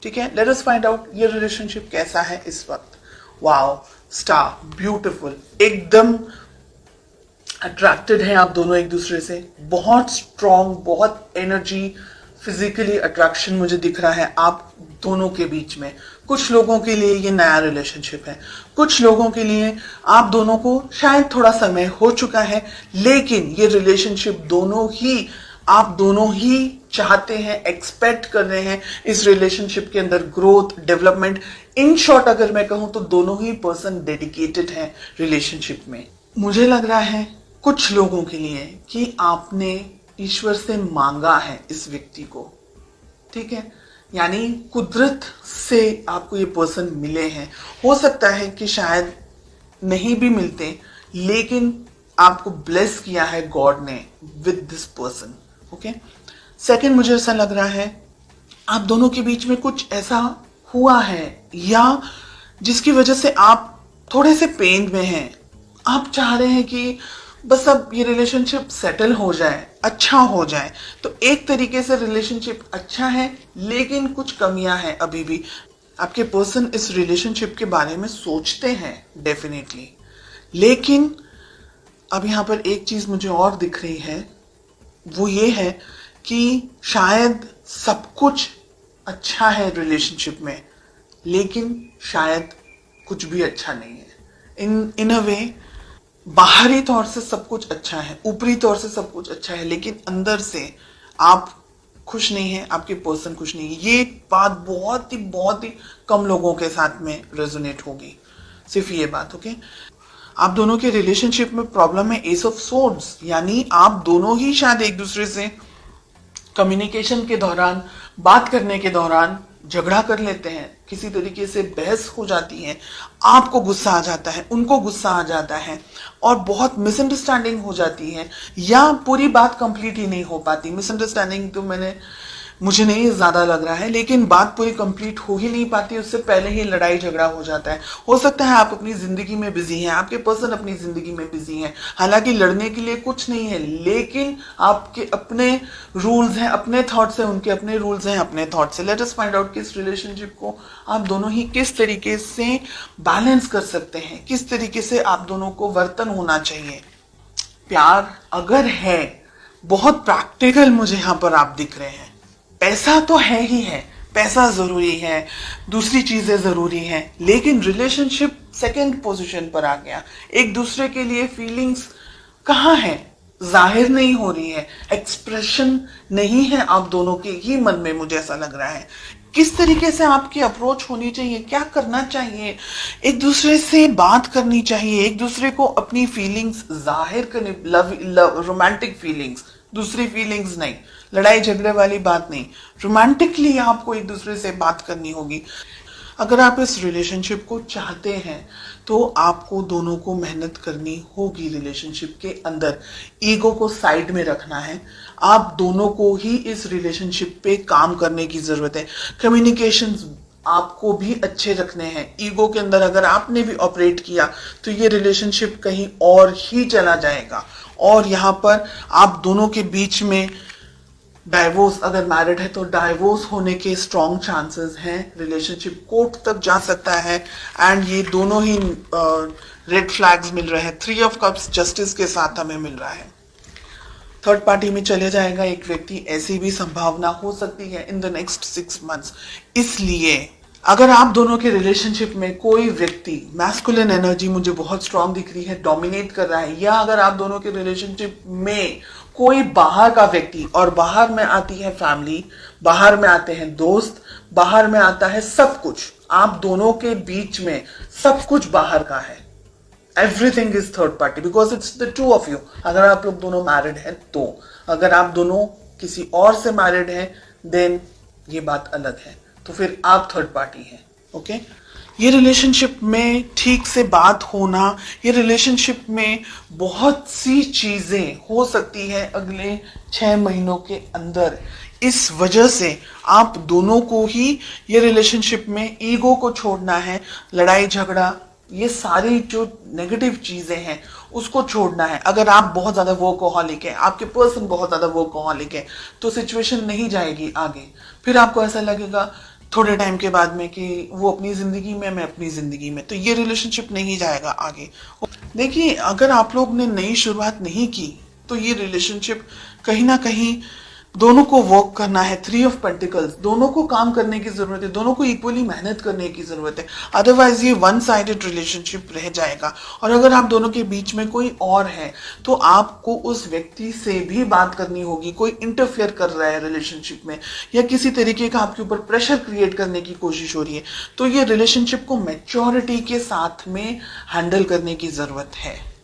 ठीक है, let us find out ये रिलेशनशिप कैसा है इस वक्त। वाओ, स्टार, ब्यूटीफुल, एकदम अट्रैक्टेड हैं आप दोनों एक दूसरे से, बहुत स्ट्रॉन्ग, बहुत एनर्जी, फिजिकली अट्रैक्शन मुझे दिख रहा है आप दोनों के बीच में। कुछ लोगों के लिए ये नया रिलेशनशिप है, कुछ लोगों के लिए आप दोनों को शायद थोड़ा समय हो चुका है, लेकिन ये रिलेशनशिप आप दोनों ही चाहते हैं, एक्सपेक्ट कर रहे हैं इस रिलेशनशिप के अंदर ग्रोथ, डेवलपमेंट। इन शॉर्ट अगर मैं कहूं तो दोनों ही पर्सन डेडिकेटेड हैं रिलेशनशिप में। मुझे लग रहा है कुछ लोगों के लिए कि आपने ईश्वर से मांगा है इस व्यक्ति को, ठीक है, यानी कुदरत से आपको ये पर्सन मिले हैं। हो सकता है कि शायद नहीं भी मिलते, लेकिन आपको ब्लेस किया है गॉड ने with this person. Okay, second, मुझे ऐसा लग रहा है आप दोनों के बीच में कुछ ऐसा हुआ है या जिसकी वजह से आप थोड़े से पेन में हैं। आप चाह रहे हैं कि बस अब ये रिलेशनशिप सेटल हो जाए, अच्छा हो जाए। तो एक तरीके से रिलेशनशिप अच्छा है, लेकिन कुछ कमियां हैं अभी भी। आपके पर्सन इस रिलेशनशिप के बारे में सोचते हैं डेफिनेटली, लेकिन अब यहाँ पर एक चीज मुझे और दिख रही है, वो ये है कि शायद सब कुछ अच्छा है रिलेशनशिप में, लेकिन शायद कुछ भी अच्छा नहीं है। इन अ वे बाहरी तौर से सब कुछ अच्छा है, ऊपरी तौर से सब कुछ अच्छा है, लेकिन अंदर से आप खुश नहीं हैं, आपके पर्सन खुश नहीं है। ये बात बहुत ही कम लोगों के साथ में रेजोनेट होगी, सिर्फ ये बात। ओके, आप दोनों के रिलेशनशिप में प्रॉब्लम है एस ऑफ सोर्ड्स, यानी आप दोनों ही शायद एक दूसरे से कम्युनिकेशन के दौरान, बात करने के दौरान झगड़ा कर लेते हैं, किसी तरीके से बहस हो जाती है, आपको गुस्सा आ जाता है, उनको गुस्सा आ जाता है और बहुत मिसअंडरस्टैंडिंग हो जाती है, या पूरी बात कंप्लीट ही नहीं हो पाती। मिसअंडरस्टैंडिंग तो मुझे नहीं ज्यादा लग रहा है, लेकिन बात पूरी कंप्लीट हो ही नहीं पाती, उससे पहले ही लड़ाई झगड़ा हो जाता है। हो सकता है आप अपनी जिंदगी में बिजी हैं, आपके पर्सन अपनी जिंदगी में बिजी हैं, हालांकि लड़ने के लिए कुछ नहीं है, लेकिन आपके अपने रूल्स हैं, अपने थॉट्स हैं, उनके अपने रूल्स हैं, अपने थॉट्स हैं। लेट अस फाइंड आउट कि इस रिलेशनशिप को आप दोनों ही किस तरीके से बैलेंस कर सकते हैं, किस तरीके से आप दोनों को वर्तन होना चाहिए। प्यार अगर है, बहुत प्रैक्टिकल मुझे यहां पर आप दिख रहे हैं। पैसा तो है ही है, पैसा जरूरी है, दूसरी चीजें जरूरी हैं, लेकिन रिलेशनशिप सेकंड पोजीशन पर आ गया। एक दूसरे के लिए फीलिंग्स कहाँ है, जाहिर नहीं हो रही है, एक्सप्रेशन नहीं है आप दोनों के ही मन में, मुझे ऐसा लग रहा है। किस तरीके से आपकी अप्रोच होनी चाहिए, क्या करना चाहिए, एक दूसरे से बात करनी चाहिए, एक दूसरे को अपनी फीलिंग्स जाहिर करनी, रोमांटिक फीलिंग्स, दूसरी फीलिंग्स नहीं, लड़ाई झगड़े वाली बात नहीं, रोमांटिकली आपको एक दूसरे से बात करनी होगी। अगर आप इस रिलेशनशिप को चाहते हैं तो आपको दोनों को मेहनत करनी होगी रिलेशनशिप के अंदर, ईगो को साइड में रखना है। आप दोनों को ही इस रिलेशनशिप पे काम करने की जरूरत है। कम्युनिकेशंस आपको भी अच्छे रखने हैं। ईगो के अंदर अगर आपने भी ऑपरेट किया तो ये रिलेशनशिप कहीं और ही चला जाएगा, और यहाँ पर आप दोनों के बीच में डाइवोर्स, अगर मैरिड है तो डाइवोर्स होने के स्ट्रॉन्ग चांसेस हैं। रिलेशनशिप कोर्ट तक जा सकता है, एंड ये दोनों ही रेड फ्लैग्स मिल रहे हैं। 3 ऑफ कप्स जस्टिस के साथ हमें मिल रहा है। थर्ड पार्टी में चले जाएगा एक व्यक्ति, ऐसी भी संभावना हो सकती है इन द नेक्स्ट 6 मंथ्स। इसलिए अगर आप दोनों के रिलेशनशिप में कोई व्यक्ति, मैस्कुलिन एनर्जी मुझे बहुत स्ट्रांग दिख रही है, डोमिनेट कर रहा है, या अगर आप दोनों के रिलेशनशिप में कोई बाहर का व्यक्ति, और बाहर में आती है फैमिली, बाहर में आते हैं दोस्त, बाहर में आता है सब कुछ, आप दोनों के बीच में सब कुछ बाहर का है। Everything is third party because it's the two of you. अगर आप लोग दोनों मैरिड हैं तो, अगर आप दोनों किसी और से मैरिड हैं देन ये बात अलग है, तो फिर आप थर्ड पार्टी हैं। ओके, ये रिलेशनशिप में ठीक से बात होना, ये रिलेशनशिप में बहुत सी चीजें हो सकती है अगले 6 महीनों के अंदर। इस वजह से आप दोनों को ही ये रिलेशनशिप में ईगो को छोड़ना है, लड़ाई झगड़ा, ये सारी जो नेगेटिव चीजें हैं उसको छोड़ना है। अगर आप बहुत ज्यादा वर्कहॉलिक है, आपके पर्सन बहुत ज्यादा वर्कहॉलिक है, तो सिचुएशन नहीं जाएगी आगे। फिर आपको ऐसा लगेगा थोड़े टाइम के बाद में कि वो अपनी जिंदगी में, मैं अपनी जिंदगी में, तो ये रिलेशनशिप नहीं जाएगा आगे। देखिए, अगर आप लोग ने नई शुरुआत नहीं की तो ये रिलेशनशिप कहीं ना कहीं दोनों को वर्क करना है। 3 ऑफ पेंटिकल्स, दोनों को काम करने की जरूरत है, दोनों को इक्वली मेहनत करने की जरूरत है, अदरवाइज ये वन साइडेड रिलेशनशिप रह जाएगा। और अगर आप दोनों के बीच में कोई और है तो आपको उस व्यक्ति से भी बात करनी होगी। कोई इंटरफेयर कर रहा है रिलेशनशिप में या किसी तरीके का आपके ऊपर प्रेशर क्रिएट करने की कोशिश हो रही है, तो ये रिलेशनशिप को मैच्योरिटी के साथ में हैंडल करने की जरूरत है।